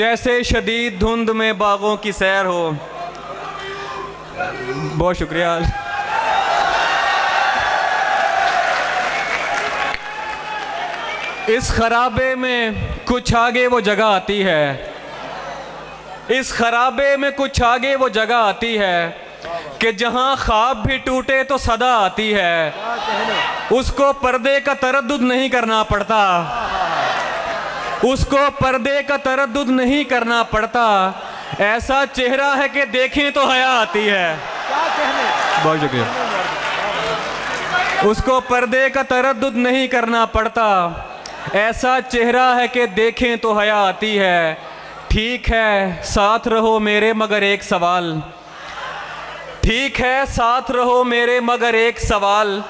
जैसे शदीद धुंध में बागों की सैर हो। बहुत शुक्रिया। इस खराबे में कुछ आगे वो जगह आती है, इस खराबे में कुछ आगे वो जगह आती है कि जहां ख्वाब भी टूटे तो सदा आती है। उसको पर्दे का तरद्दुद नहीं करना पड़ता, उसको पर्दे का तरद्दुद नहीं करना पड़ता। ऐसा चेहरा है कि देखें तो हया आती है। बहुत शुक्रिया। उसको पर्दे का तरद्दुद नहीं करना पड़ता, ऐसा चेहरा है कि देखें तो हया आती है। ठीक है साथ रहो मेरे मगर एक सवाल, ठीक है साथ रहो मेरे मगर एक सवाल,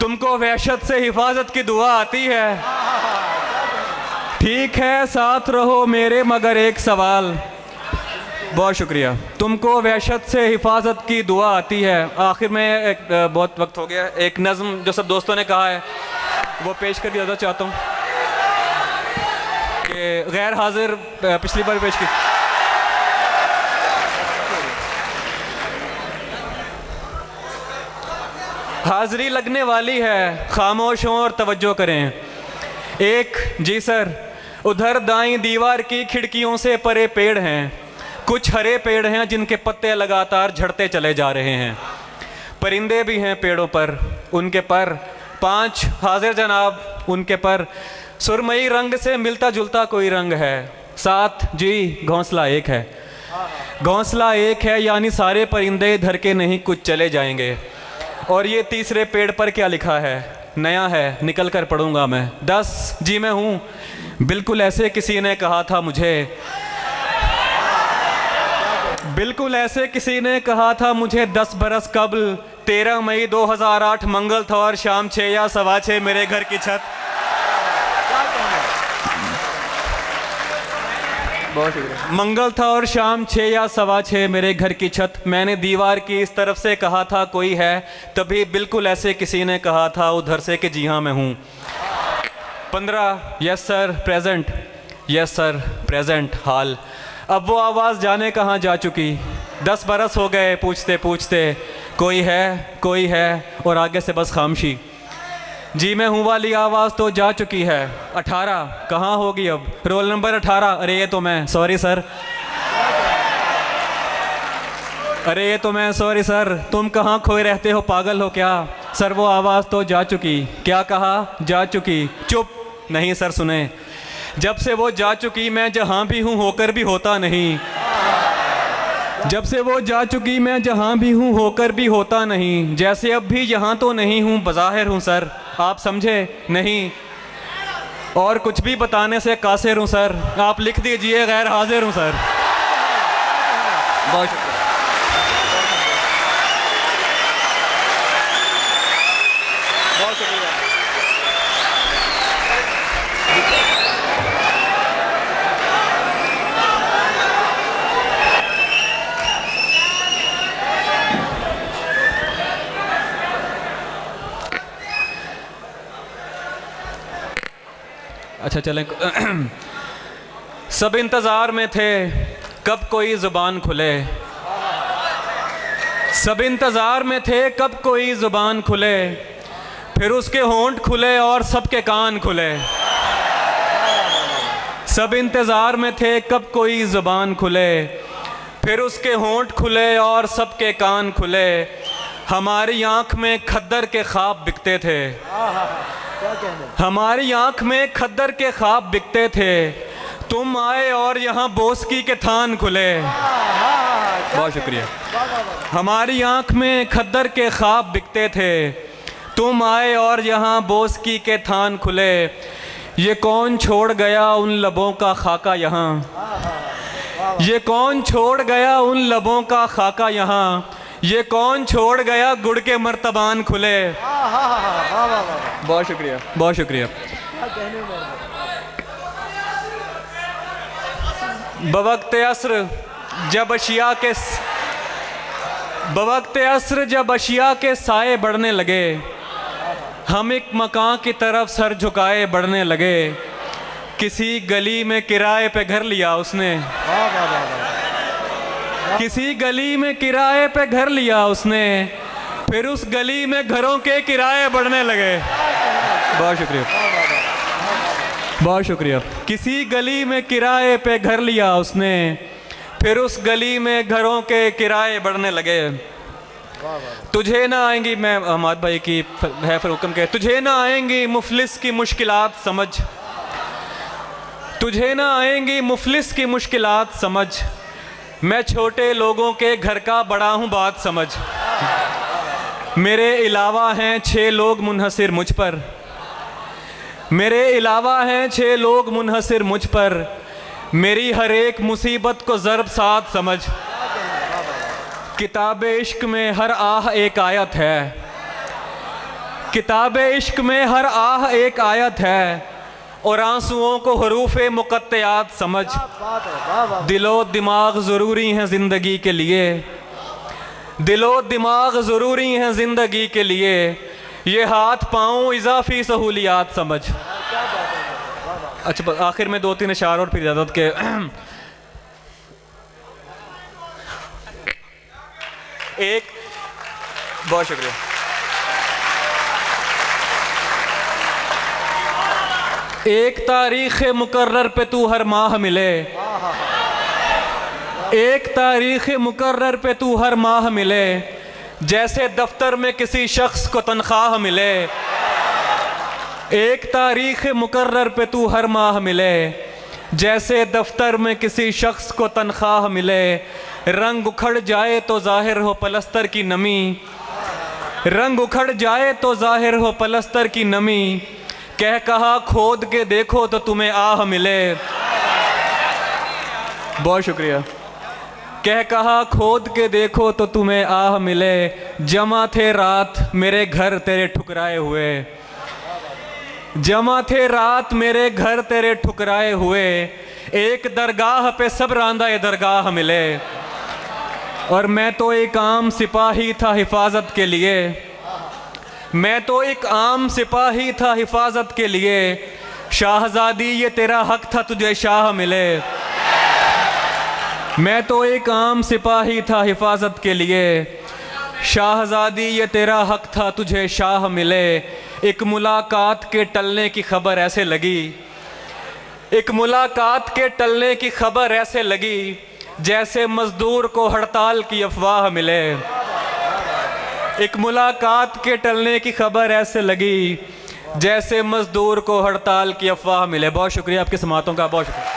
तुमको वहशत से हिफाजत की दुआ आती है। ठीक है साथ रहो मेरे मगर एक सवाल। बहुत शुक्रिया। तुमको वहशत से हिफाजत की दुआ आती है। आखिर में एक बहुत वक्त हो गया, एक नज़्म जो सब दोस्तों ने कहा है वो पेश कर दिया चाहता हूँ कि गैर हाजिर पिछली बार पेश की। हाजिरी लगने वाली है, खामोश हों और तवज्जो करें। एक जी सर, उधर दाईं दीवार की खिड़कियों से परे पेड़ हैं, कुछ हरे पेड़ हैं जिनके पत्ते लगातार झड़ते चले जा रहे हैं। परिंदे भी हैं पेड़ों पर, उनके पर 5 हाजिर जनाब, उनके पर सुरमई रंग से मिलता जुलता कोई रंग है। 7 जी घोंसला एक है, घोंसला एक है यानी सारे परिंदे इधर के नहीं कुछ चले जाएंगे। और ये तीसरे पेड़ पर क्या लिखा है? नया है, निकल कर पढ़ूंगा मैं। 10 जी मैं हूँ, बिल्कुल ऐसे किसी ने कहा था मुझे, बिल्कुल ऐसे किसी ने कहा था मुझे 10 बरस कबल। 13 मई 2008 मंगल था और शाम 6 या 6:15 मेरे घर की छत। मंगल था और शाम 6 या 6:15 मेरे घर की छत। मैंने दीवार की इस तरफ से कहा था कोई है, तभी बिल्कुल ऐसे किसी ने कहा था उधर से कि जी हाँ मैं हूँ। 15 yes sir present, yes sir present हाल। अब वो आवाज़ जाने कहाँ जा चुकी। 10 बरस हो गए पूछते पूछते कोई है और आगे से बस खामोशी। जी मैं हूँ वाली आवाज़ तो जा चुकी है। 18 कहाँ होगी अब? Roll number 18। अरे ये तो मैं, सॉरी सर। अरे ये तो मैं, सॉरी सर। तुम कहाँ खोए रहते हो, पागल हो क्या? सर वो आवाज़ तो जा चुकी। क्या कहा? जा चुकी। चुप। नहीं सर सुने, जब से वो जा चुकी मैं जहाँ भी हूँ होकर भी होता नहीं। जब से वो जा चुकी मैं जहाँ भी हूँ होकर भी होता नहीं। जैसे अब भी यहाँ तो नहीं हूँ, बज़ाहिर हूँ सर, आप समझे नहीं। और कुछ भी बताने से कासिर हूँ सर, आप लिख दीजिए गैर हाजिर हूँ सर। बहुत शुक्रिया। बहुत शुक्रिया। अच्छा चलें। सब इंतज़ार में थे कब कोई ज़ुबान खुले, सब इंतज़ार में थे कब कोई ज़ुबान खुले, फिर उसके होंठ खुले और सबके कान खुले। सब इंतज़ार में थे कब कोई ज़ुबान खुले, फिर उसके होंठ खुले और सबके कान खुले। हमारी आँख में खद्दर के ख्वाब बिकते थे, हमारी आँख में खद्दर के ख्वाब बिकते थे। तुम आए और यहाँ बोस्की के थान खुले। बहुत शुक्रिया। हमारी आँख में खद्दर के ख्वाब बिकते थे, तुम आए और यहाँ बोस्की के थान खुले। ये कौन छोड़ गया उन लबों का खाका यहाँ, ये कौन छोड़ गया उन लबों का खाका यहाँ, ये कौन छोड़ गया गुड़ के मर्तबान खुले। बहुत शुक्रिया, बहुत शुक्रिया। बवक्त अस्र जब अशिया के बवक्त अस्र जब अशिया के साए बढ़ने लगे, हम एक मकान की तरफ सर झुकाए बढ़ने लगे किसी गली में किराए पे घर लिया उसने, वाह वाह वाह वाह। किसी गली में किराए पे घर लिया उसने, फिर उस गली में घरों के किराए बढ़ने लगे। बहुत शुक्रिया, बहुत शुक्रिया। किसी गली में किराए पे घर लिया उसने, फिर उस गली में घरों के किराए बढ़ने लगे। तुझे ना आएंगी, मैं अहमद भाई की है फिर हुक्म के, तुझे ना आएंगी मुफलिस की मुश्किलात समझ, तुझे ना आएंगी मुफलिस की मुश्किलात समझ, मैं छोटे लोगों के घर का बड़ा हूँ बात समझ। मेरे अलावा हैं 6 लोग मुनहसिर मुझ पर, मेरे अलावा हैं 6 लोग मुनहसिर मुझ पर, मेरी हर एक मुसीबत को ज़रब साथ समझ। किताब इश्क में हर आह एक आयत है, किताब इश्क में हर आह एक आयत है, और आंसुओं को हरूफ मुक़त्तयात समझ। दिलो दिमाग ज़रूरी हैं ज़िंदगी के लिए, दिलो दिमाग ज़रूरी हैं ज़िंदगी के लिए, ये हाथ पाँव इजाफी सहूलियात समझ। अच्छा, आखिर में 2-3 अशार और फिर इजाज़त के। एक, बहुत शुक्रिया। एक तारीख़ मुकर्रर पे तू हर माह मिले, एक तारीख़ मुकर्रर पे तू हर माह मिले, जैसे दफ्तर में किसी शख्स को तनख्वाह मिले। एक तारीख़ मुकर्रर पे तू हर माह मिले, जैसे दफ्तर में किसी शख्स को तनख्वाह मिले। रंग उखड़ जाए तो ज़ाहिर हो पलस्तर की नमी, रंग उखड़ जाए तो ज़ाहिर हो पलस्तर की नमी, कह कहा खोद के देखो तो तुम्हें आह मिले। बहुत शुक्रिया। कह कहा खोद के देखो तो तुम्हें आह मिले, जमा थे रात मेरे घर तेरे ठुकराए हुए, जमा थे रात मेरे घर तेरे ठुकराए हुए, एक दरगाह पे सब रांदा दरगाह मिले। और मैं तो एक आम सिपाही था हिफाजत के लिए, मैं तो एक आम सिपाही था हिफाजत के लिए, शाहजादी ये तेरा हक था तुझे शाह मिले। मैं तो एक आम सिपाही था हिफाजत के लिए, शाहजादी ये तेरा हक था तुझे शाह मिले। एक मुलाकात के टलने की खबर ऐसे लगी, एक मुलाकात के टलने की खबर ऐसे लगी, जैसे मजदूर को हड़ताल की अफवाह मिले। एक मुलाकात के टलने की खबर ऐसे लगी, जैसे मजदूर को हड़ताल की अफवाह मिले। बहुत शुक्रिया आपकी समातों का, बहुत शुक्रिया।